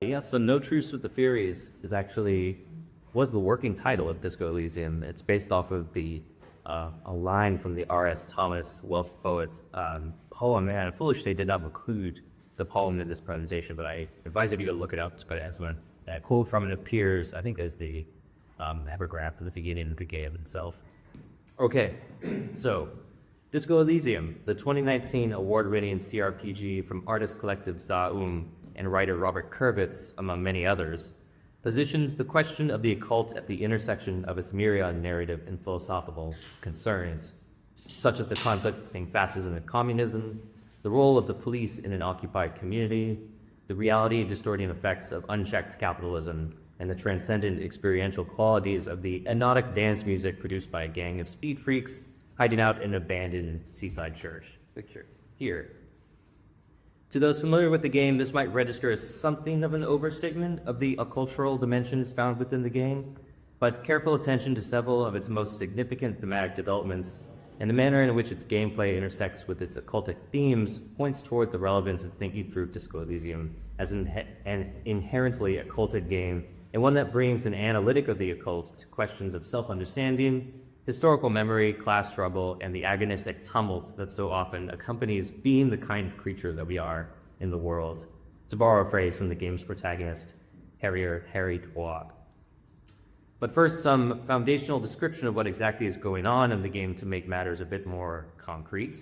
Yeah, so No Truce with the Furies was the working title of Disco Elysium. It's based off of a line from the R.S. Thomas Welsh poet poem, and foolishly did not include the poem in this presentation, but I advise you to look it up to put it as one. That quote from it appears, I think, as the epigraph at the beginning of the game itself. Okay, so Disco Elysium, the 2019 award-winning CRPG from artist collective Zaum and writer Robert Kurvitz, among many others, positions the question of the occult at the intersection of its myriad narrative and philosophical concerns, such as the conflict between fascism and communism, the role of the police in an occupied community, the reality-distorting effects of unchecked capitalism, and the transcendent experiential qualities of the hypnotic dance music produced by a gang of speed freaks hiding out in an abandoned seaside church. Picture here. To those familiar with the game, this might register as something of an overstatement of the occultural dimensions found within the game, but careful attention to several of its most significant thematic developments and the manner in which its gameplay intersects with its occultic themes points toward the relevance of thinking through Disco Elysium as an inherently occulted game, and one that brings an analytic of the occult to questions of self-understanding, historical memory, class struggle, and the agonistic tumult that so often accompanies being the kind of creature that we are in the world, to borrow a phrase from the game's protagonist, Harry Dwog. But first, some foundational description of what exactly is going on in the game to make matters a bit more concrete.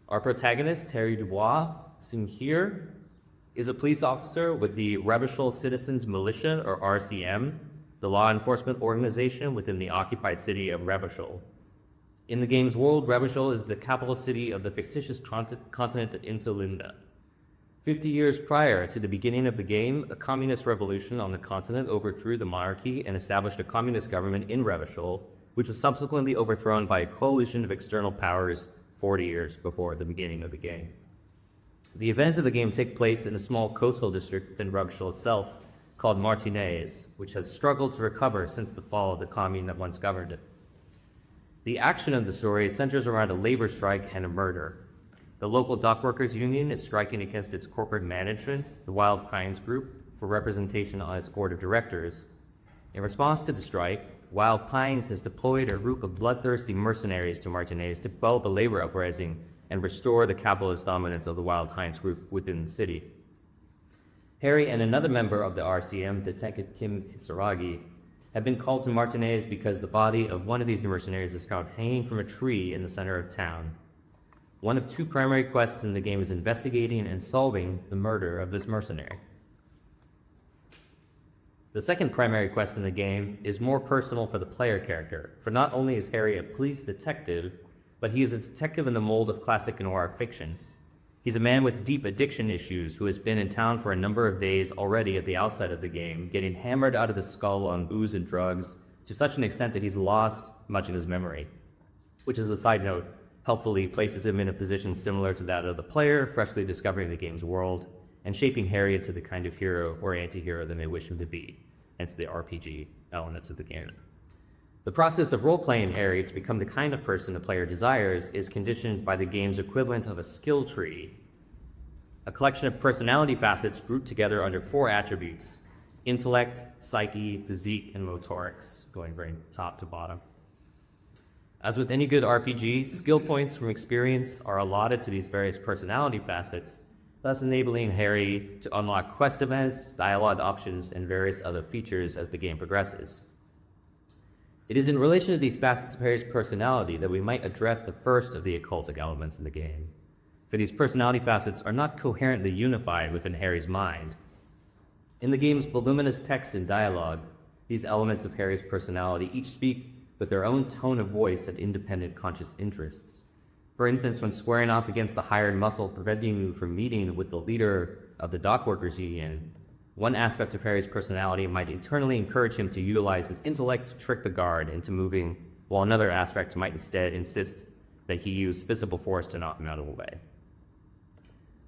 Our protagonist, Harry Dubois, seen here, is a police officer with the Revachol Citizens Militia, or RCM, the law enforcement organization within the occupied city of Revachol. In the game's world, Revachol is the capital city of the fictitious continent of Insulinda. 50 years prior to the beginning of the game, a communist revolution on the continent overthrew the monarchy and established a communist government in Revachol, which was subsequently overthrown by a coalition of external powers 40 years before the beginning of the game. The events of the game take place in a small coastal district within Revachol itself, called Martinez, which has struggled to recover since the fall of the commune that once governed it. The action of the story centers around a labor strike and a murder. The local dockworkers union is striking against its corporate management, the Wild Pines Group, for representation on its board of directors. In response to the strike, Wild Pines has deployed a group of bloodthirsty mercenaries to Martinez to quell the labor uprising and restore the capitalist dominance of the Wild Pines Group within the city. Harry and another member of the RCM, Detective Kim Kisaragi, have been called to Martinez because the body of one of these mercenaries is found hanging from a tree in the center of town. One of two primary quests in the game is investigating and solving the murder of this mercenary. The second primary quest in the game is more personal for the player character, for not only is Harry a police detective, but he is a detective in the mold of classic noir fiction. He's a man with deep addiction issues who has been in town for a number of days already at the outset of the game, getting hammered out of the skull on booze and drugs to such an extent that he's lost much of his memory, which, as a side note, helpfully places him in a position similar to that of the player freshly discovering the game's world and shaping Harry into the kind of hero or anti-hero they may wish him to be, hence the RPG elements of the game. The process of role-playing Harry to become the kind of person the player desires is conditioned by the game's equivalent of a skill tree, a collection of personality facets grouped together under 4 attributes: intellect, psyche, physique, and motorics, going very top to bottom. As with any good RPG, skill points from experience are allotted to these various personality facets, thus enabling Harry to unlock quest events, dialogue options, and various other features as the game progresses. It is in relation to these facets of Harry's personality that we might address the first of the occultic elements in the game, for these personality facets are not coherently unified within Harry's mind. In the game's voluminous text and dialogue, these elements of Harry's personality each speak with their own tone of voice and independent conscious interests. For instance, when squaring off against the hired muscle preventing you from meeting with the leader of the dockworkers union, one aspect of Harry's personality might internally encourage him to utilize his intellect to trick the guard into moving, while another aspect might instead insist that he use physical force to knock him out of the way.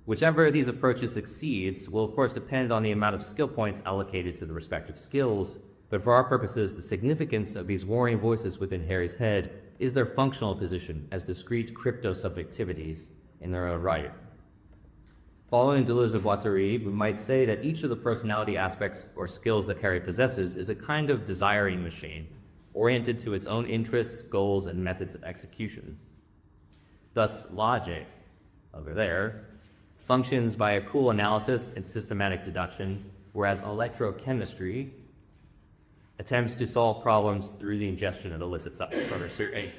Whichever of these approaches succeeds will of course depend on the amount of skill points allocated to the respective skills, but for our purposes, the significance of these warring voices within Harry's head is their functional position as discrete crypto-subjectivities in their own right. Following Deleuze and Guattari, we might say that each of the personality aspects or skills that Harry possesses is a kind of desiring machine, oriented to its own interests, goals, and methods of execution. Thus, logic, over there, functions by a cool analysis and systematic deduction, whereas electrochemistry attempts to solve problems through the ingestion of illicit substances.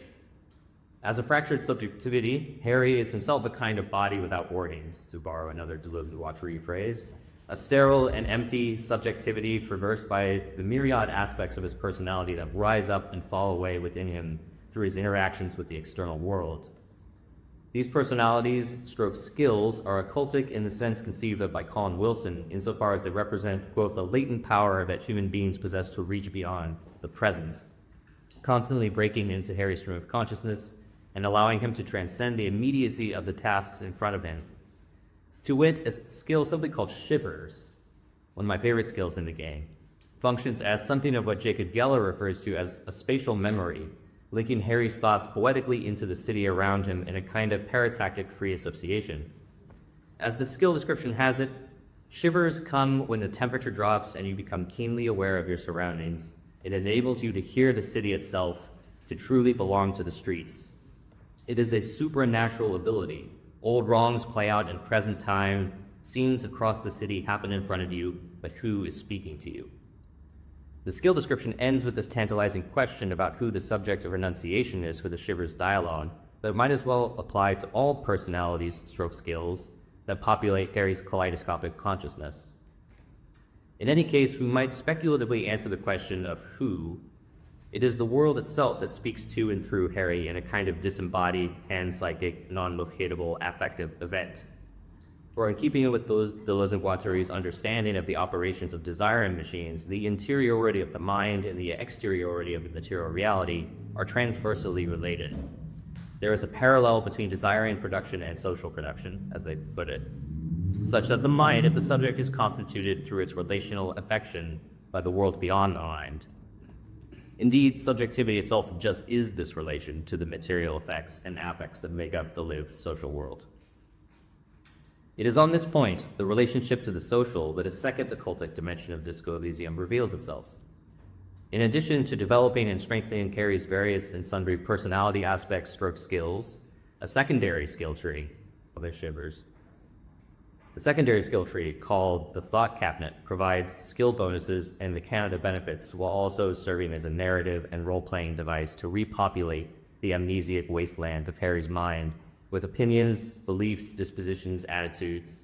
As a fractured subjectivity, Harry is himself a kind of body without organs, to borrow another Deleuze and Guattari phrase, a sterile and empty subjectivity traversed by the myriad aspects of his personality that rise up and fall away within him through his interactions with the external world. These personalities, stroke skills, are occultic in the sense conceived of by Colin Wilson, insofar as they represent, quote, the latent power that human beings possess to reach beyond the present, constantly breaking into Harry's stream of consciousness and allowing him to transcend the immediacy of the tasks in front of him. To wit, a skill simply called Shivers, one of my favorite skills in the game, functions as something of what Jacob Geller refers to as a spatial memory, linking Harry's thoughts poetically into the city around him in a kind of paratactic free association. As the skill description has it, shivers come when the temperature drops and you become keenly aware of your surroundings. It enables you to hear the city itself, to truly belong to the streets. It is a supernatural ability. Old wrongs play out in present time, scenes across the city happen in front of you, but who is speaking to you? The skill description ends with this tantalizing question about who the subject of enunciation is for the Shivers dialogue, that might as well apply to all personalities, stroke skills, that populate Harry's kaleidoscopic consciousness. In any case, we might speculatively answer the question of who. It is the world itself that speaks to and through Harry in a kind of disembodied, pan-psychic, non-locatable affective event. For in keeping with Deleuze and Guattari's understanding of the operations of desiring machines, the interiority of the mind and the exteriority of the material reality are transversely related. There is a parallel between desiring production and social production, as they put it, such that the mind of the subject is constituted through its relational affection by the world beyond the mind. Indeed, subjectivity itself just is this relation to the material effects and affects that make up the lived social world. It is on this point, the relationship to the social, that a second occultic dimension of Disco Elysium reveals itself. In addition to developing and strengthening Harry's various and sundry personality aspects, stroke skills, a secondary skill tree, other Shivers. The secondary skill tree, called the Thought Cabinet, provides skill bonuses and the Canada benefits while also serving as a narrative and role-playing device to repopulate the amnesiac wasteland of Harry's mind with opinions, beliefs, dispositions, attitudes,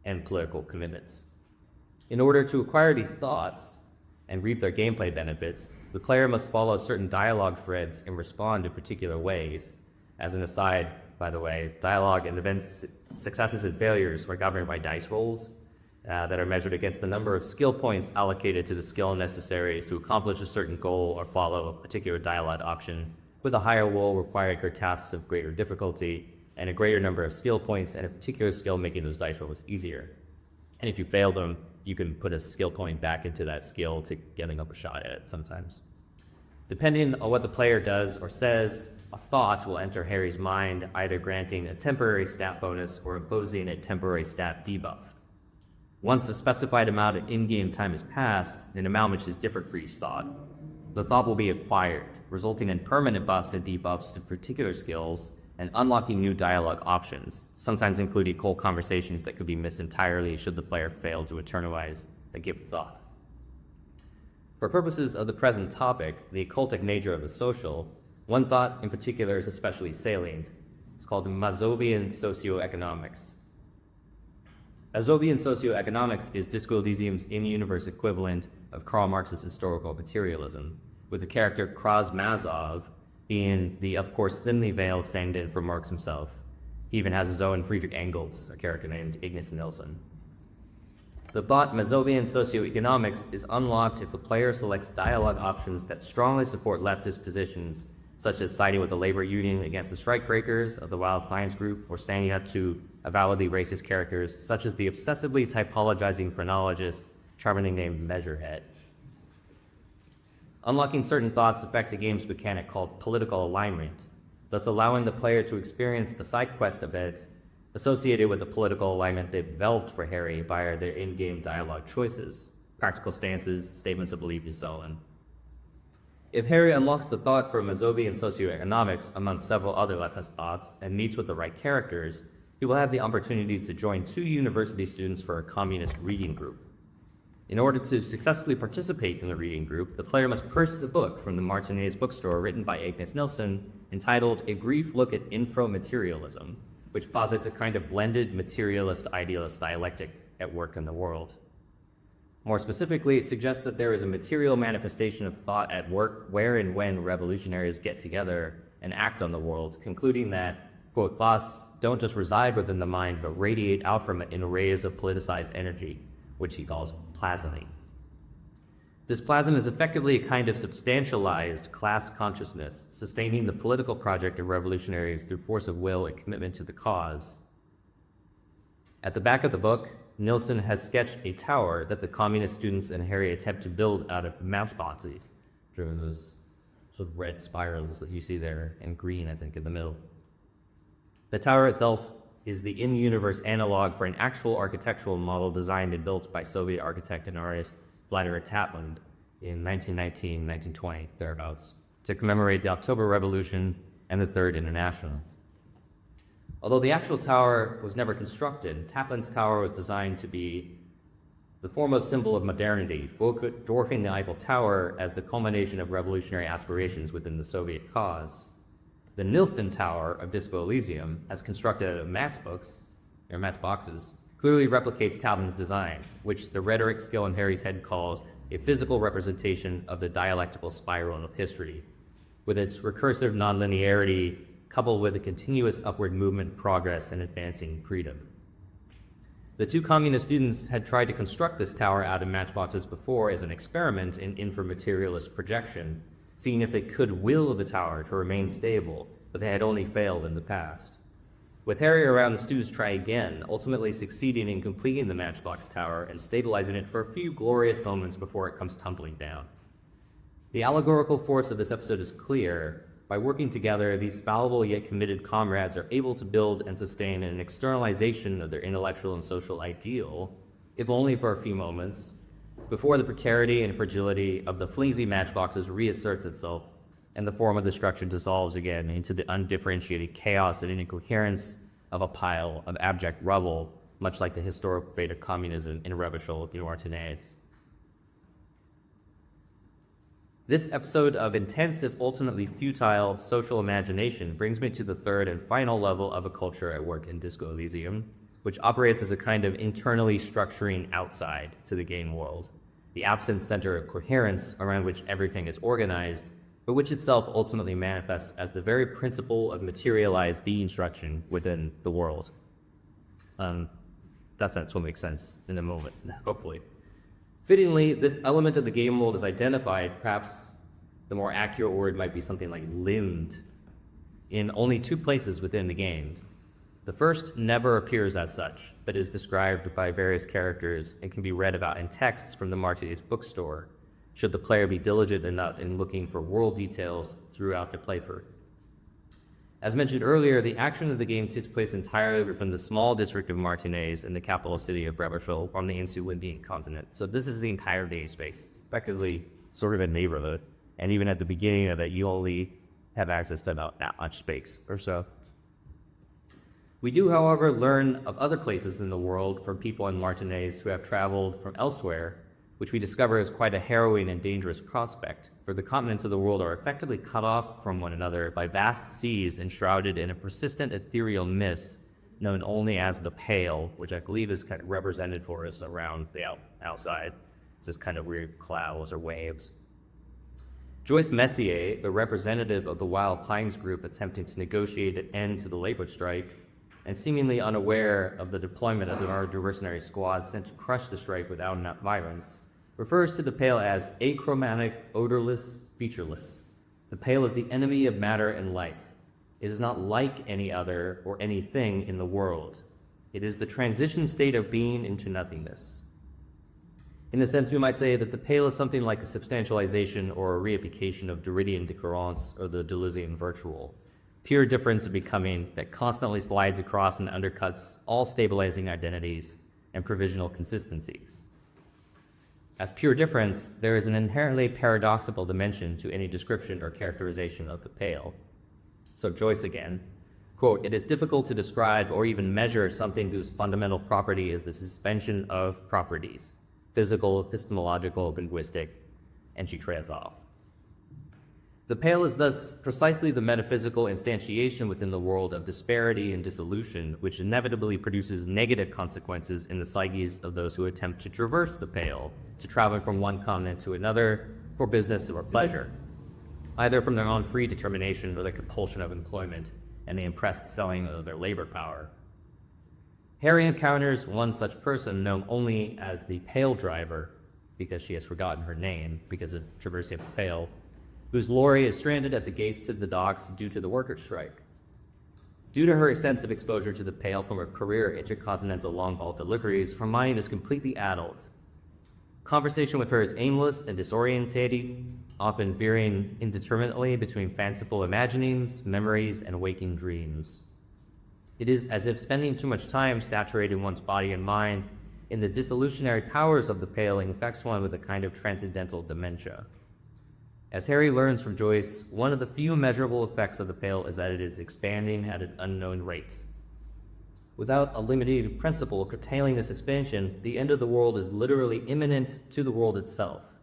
and political commitments. In order to acquire these thoughts and reap their gameplay benefits, the player must follow certain dialogue threads and respond in particular ways. As an aside, by the way, dialogue and events, successes and failures are governed by dice rolls that are measured against the number of skill points allocated to the skill necessary to accomplish a certain goal or follow a particular dialogue option, with a higher roll requiring tasks of greater difficulty and a greater number of skill points and a particular skill making those dice rolls easier. And if you fail them, you can put a skill point back into that skill to getting up a shot at it sometimes. Depending on what the player does or says, a thought will enter Harry's mind, either granting a temporary stat bonus or imposing a temporary stat debuff. Once a specified amount of in-game time has passed, an amount which is different for each thought, the thought will be acquired, resulting in permanent buffs and debuffs to particular skills and unlocking new dialogue options, sometimes including cold conversations that could be missed entirely should the player fail to internalize a given thought. For purposes of the present topic, the occultic nature of the social, one thought in particular is especially salient. It's called Mazovian socioeconomics. Mazovian socioeconomics is Disco Elysium's in-universe equivalent of Karl Marx's historical materialism, with the character Krasmazov being the, of course, thinly veiled stand-in for Marx himself. He even has his own Friedrich Engels, a character named Ignace Nilsson. The thought Mazovian socioeconomics is unlocked if the player selects dialogue options that strongly support leftist positions, such as siding with the labor union against the strikebreakers of the Wild Science Group, or standing up to avowedly racist characters, such as the obsessively typologizing phrenologist, charmingly named Measurehead. Unlocking certain thoughts affects a game's mechanic called political alignment, thus allowing the player to experience the side quest event associated with the political alignment they developed for Harry via their in-game dialogue choices, practical stances, statements of belief, and so on. If Harry unlocks the thought for Mazovian socioeconomics among several other leftist thoughts and meets with the right characters, he will have the opportunity to join 2 university students for a communist reading group. In order to successfully participate in the reading group, the player must purchase a book from the Martinez bookstore written by Agnes Nilsson entitled A Brief Look at Infra-Materialism, which posits a kind of blended materialist-idealist dialectic at work in the world. More specifically, it suggests that there is a material manifestation of thought at work where and when revolutionaries get together and act on the world, concluding that, quote, thoughts don't just reside within the mind, but radiate out from it in rays of politicized energy, which he calls plasming. This plasm is effectively a kind of substantialized class consciousness, sustaining the political project of revolutionaries through force of will and commitment to the cause. At the back of the book, Nilsson has sketched a tower that the communist students and Harry attempt to build out of matchboxes, driven those sort of red spirals that you see there, and green, I think, in the middle. The tower itself is the in-universe analog for an actual architectural model designed and built by Soviet architect and artist Vladimir Tatlin in 1919-1920, thereabouts, to commemorate the October Revolution and the Third International. Although the actual tower was never constructed, Taplin's tower was designed to be the foremost symbol of modernity, dwarfing the Eiffel Tower as the culmination of revolutionary aspirations within the Soviet cause. The Nilsson Tower of Disco Elysium, as constructed out of matchboxes, clearly replicates Taplin's design, which the rhetoric skill in Harry's head calls a physical representation of the dialectical spiral of history, with its recursive nonlinearity coupled with a continuous upward movement, progress, and advancing freedom. The 2 communist students had tried to construct this tower out of matchboxes before as an experiment in inframaterialist projection, seeing if they could will the tower to remain stable, but they had only failed in the past. With Harry around, the students try again, ultimately succeeding in completing the matchbox tower and stabilizing it for a few glorious moments before it comes tumbling down. The allegorical force of this episode is clear. By working together, these fallible yet committed comrades are able to build and sustain an externalization of their intellectual and social ideal, if only for a few moments, before the precarity and fragility of the flimsy matchboxes reasserts itself and the form of destruction dissolves again into the undifferentiated chaos and incoherence of a pile of abject rubble, much like the historic fate of communism in Rebecca de Martinez. This episode of intense, if ultimately futile, social imagination brings me to the third and final level of occulture at work in Disco Elysium, which operates as a kind of internally structuring outside to the game world, the absent center of coherence around which everything is organized, but which itself ultimately manifests as the very principle of materialized deconstruction within the world. That sentence will make sense in a moment, hopefully. Fittingly, this element of the game world is identified, perhaps the more accurate word might be something like limbed, in only 2 places within the game. The first never appears as such, but is described by various characters and can be read about in texts from the Martinez bookstore, should the player be diligent enough in looking for world details throughout the playthrough. As mentioned earlier, the action of the game takes place entirely within the small district of Martinez in the capital city of Bremerville on the Insulindian continent. So this is the entire game space. It's effectively sort of a neighborhood. And even at the beginning of it, you only have access to about that much space or so. We do, however, learn of other places in the world from people in Martinez who have traveled from elsewhere, which we discover is quite a harrowing and dangerous prospect, for the continents of the world are effectively cut off from one another by vast seas enshrouded in a persistent ethereal mist known only as the Pale, which I believe is kind of represented for us around the outside. It's this kind of weird clouds or waves. Joyce Messier, the representative of the Wild Pines group attempting to negotiate an end to the labor strike, and seemingly unaware of the deployment of the revolutionary squad sent to crush the strike without violence, refers to the Pale as achromatic, odorless, featureless. The Pale is the enemy of matter and life. It is not like any other or anything in the world. It is the transition state of being into nothingness. In a sense, we might say that the Pale is something like a substantialization or a reification of Derridian décoherence or the Deleuzian virtual, pure difference of becoming that constantly slides across and undercuts all stabilizing identities and provisional consistencies. As pure difference, there is an inherently paradoxical dimension to any description or characterization of the pale. So Joyce again, quote, "It is difficult to describe or even measure something whose fundamental property is the suspension of properties, physical, epistemological, linguistic," and she trails off. The pale is thus precisely the metaphysical instantiation within the world of disparity and dissolution, which inevitably produces negative consequences in the psyches of those who attempt to traverse the pale, to travel from one continent to another for business or pleasure, either from their own free determination or the compulsion of employment and the impressed selling of their labor power. Harry encounters one such person known only as the Pale Driver, because she has forgotten her name because of traversing the pale, whose lorry is stranded at the gates to the docks due to the workers' strike. Due to her extensive exposure to the pale from her career intercontinental long-haul deliveries, her mind is completely addled. Conversation with her is aimless and disorientating, often veering indeterminately between fanciful imaginings, memories, and waking dreams. It is as if spending too much time saturating one's body and mind in the dissolutionary powers of the pale infects one with a kind of transcendental dementia. As Harry learns from Joyce, one of the few measurable effects of the pale is that it is expanding at an unknown rate. Without a limited principle curtailing this expansion, the end of the world is literally imminent to the world itself.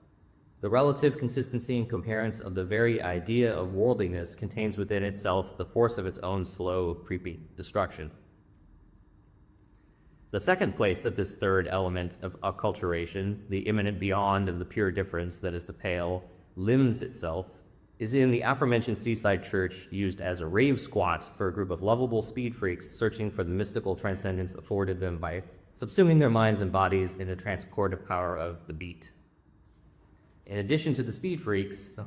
The relative consistency and coherence of the very idea of worldliness contains within itself the force of its own slow, creepy destruction. The second place that this third element of acculturation, the imminent beyond of the pure difference that is the pale, limns itself, is in the aforementioned seaside church used as a rave squat for a group of lovable speed freaks searching for the mystical transcendence afforded them by subsuming their minds and bodies in the transportive power of the beat. In addition to the speed freaks,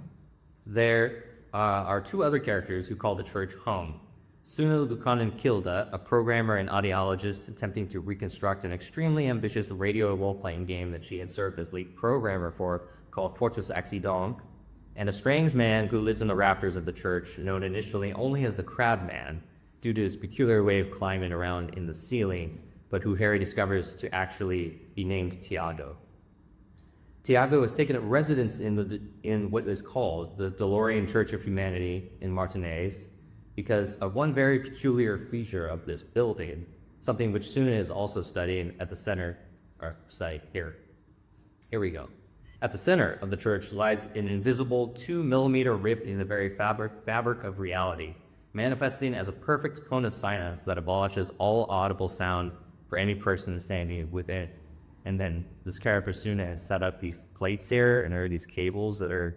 there are two other characters who call the church home. Sunil Buchanan Kilda, a programmer and audiologist attempting to reconstruct an extremely ambitious radio role-playing game that she had served as lead programmer for, called Fortress Accident, and a strange man who lives in the rafters of the church, known initially only as the Crab Man, due to his peculiar way of climbing around in the ceiling, but who Harry discovers to actually be named Tiago. Tiago has taken up residence in what is called the Delorean Church of Humanity in Martinez, because of one very peculiar feature of this building, something which Suna is also studying at the center, here we go. At the center of the church lies an invisible 2-millimeter rip in the very fabric of reality, manifesting as a perfect cone of silence that abolishes all audible sound for any person standing within. And then this character Suna has set up these plates here, and there are these cables that are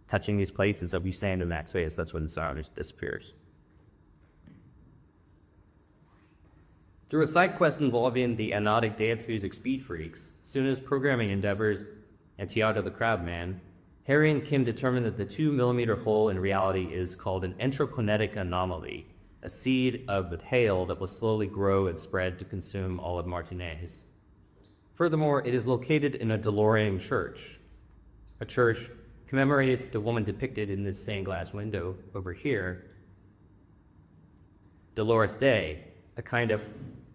touching these plates, and so if you stand in that space, that's when the sound disappears. Through a side quest involving the anodic dance music speed freaks, Suna's programming endeavors, and Tiago the Crabman, Harry and Kim determine that the 2-millimeter hole in reality is called an entrokinetic anomaly, a seed of the hail that will slowly grow and spread to consume all of Martinez. Furthermore, it is located in a DeLorean church, a church commemorated to the woman depicted in this stained glass window over here, Dolores Day, a kind of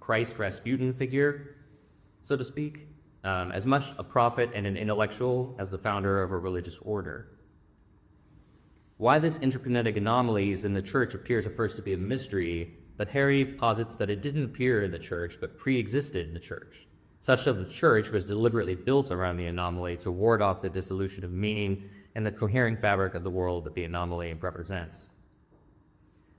Christ Rasputin figure, so to speak, as much a prophet and an intellectual as the founder of a religious order. Why this interkinetic anomaly is in the church appears at first to be a mystery, but Harry posits that it didn't appear in the church, but pre-existed in the church, such that the church was deliberately built around the anomaly to ward off the dissolution of meaning and the coherent fabric of the world that the anomaly represents.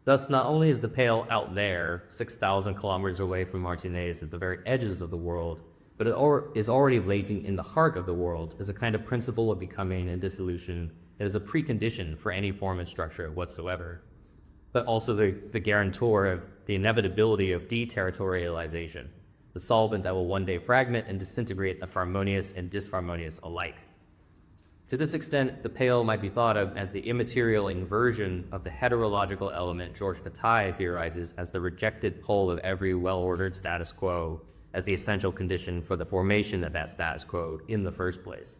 Thus, not only is the pale out there, 6,000 kilometers away from Martinez at the very edges of the world, but it is already latent in the heart of the world as a kind of principle of becoming and dissolution that is a precondition for any form and structure whatsoever, but also the guarantor of the inevitability of deterritorialization, the solvent that will one day fragment and disintegrate the harmonious and disharmonious alike. To this extent, the pale might be thought of as the immaterial inversion of the heterological element George Bataille theorizes as the rejected pole of every well-ordered status quo, as the essential condition for the formation of that status quo in the first place.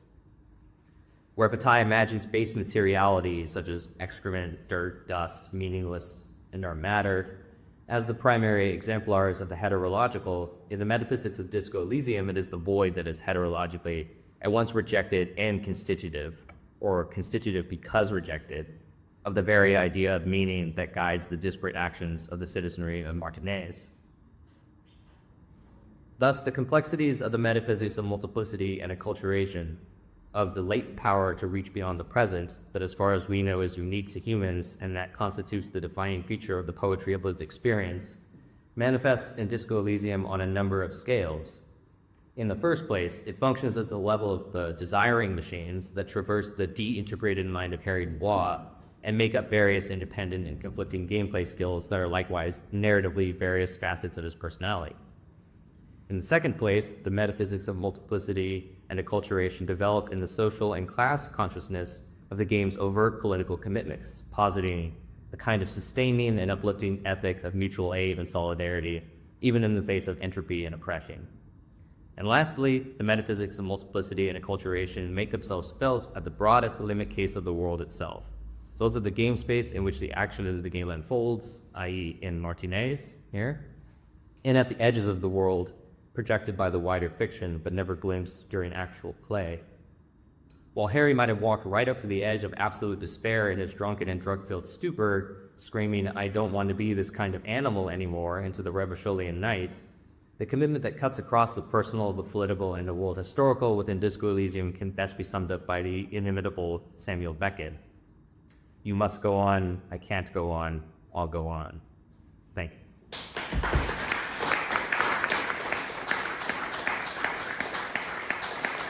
Where Bataille imagines base materiality such as excrement, dirt, dust, meaningless and are matter, as the primary exemplars of the heterological. In the metaphysics of Disco Elysium, it is the void that is heterologically at once rejected and constitutive, or constitutive because rejected, of the very idea of meaning that guides the disparate actions of the citizenry of Martinez. Thus, the complexities of the metaphysics of multiplicity and acculturation, of the latent power to reach beyond the present, that as far as we know is unique to humans and that constitutes the defining feature of the poetry of lived experience, manifests in Disco Elysium on a number of scales. In the first place, it functions at the level of the desiring machines that traverse the de-integrated mind of Harry Dubois and make up various independent and conflicting gameplay skills that are likewise narratively various facets of his personality. In the second place, the metaphysics of multiplicity and acculturation develop in the social and class consciousness of the game's overt political commitments, positing a kind of sustaining and uplifting ethic of mutual aid and solidarity, even in the face of entropy and oppression. And lastly, the metaphysics of multiplicity and acculturation make themselves felt at the broadest limit case of the world itself. So those are the game space in which the action of the game unfolds, i.e. in Martinez here, and at the edges of the world projected by the wider fiction, but never glimpsed during actual play. While Harry might have walked right up to the edge of absolute despair in his drunken and drug-filled stupor, screaming, "I don't want to be this kind of animal anymore," into the Rebusolian night, the commitment that cuts across the personal, the political, and the world historical within Disco Elysium can best be summed up by the inimitable Samuel Beckett. "You must go on, I can't go on, I'll go on." Thank you.